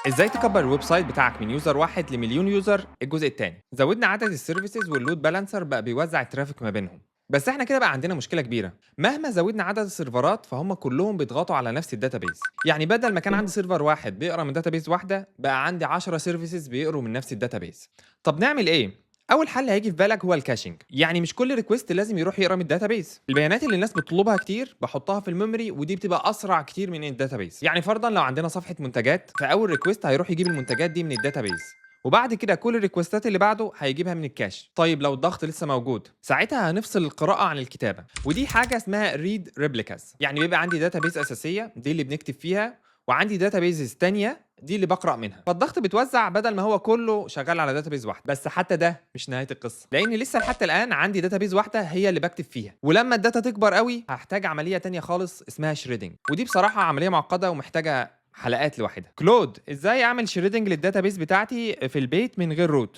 ازاي تكبر الويب سايت بتاعك من يوزر واحد لمليون يوزر؟ الجزء الثاني. زودنا عدد السيرفيسز واللود بالانسر بقى بيوزع الترافيك ما بينهم. بس احنا كده بقى عندنا مشكله كبيره، مهما زودنا عدد السيرفرات فهم كلهم بيضغطوا على نفس الداتابيز. يعني بدل ما كان عندي سيرفر واحد بيقرا من داتابيز واحده بقى عندي 10 سيرفيسز بيقروا من نفس الداتابيز. طب نعمل ايه؟ اول حل هيجي في بالك هو الكاشنج، يعني مش كل ريكوست لازم يروح يقرا من الداتابيز. البيانات اللي الناس بتطلبها كتير بحطها في الميموري ودي بتبقى اسرع كتير من الداتابيز. يعني فرضا لو عندنا صفحه منتجات فاول ريكوست هيروح يجيب المنتجات دي من الداتابيز، وبعد كده كل الريكوستات اللي بعده هيجيبها من الكاش. طيب لو الضغط لسه موجود ساعتها هنفصل القراءه عن الكتابه، ودي حاجه اسمها ريد ريبليكاس. يعني بيبقى عندي داتابيز اساسيه دي اللي بنكتب فيها، وعندي داتابيز تانية دي اللي بقرا منها. فالضغط بيتوزع بدل ما هو كله شغال على داتابيز واحده. بس حتى ده مش نهايه القصه، لان لسه حتى الان عندي داتابيز واحده هي اللي بكتب فيها، ولما الداتا تكبر قوي هحتاج عمليه تانية خالص اسمها شريدنج، ودي بصراحه عمليه معقده ومحتاجه حلقات لوحدها. كلود، ازاي اعمل شريدنج للداتابيز بتاعتي في البيت من غير روت؟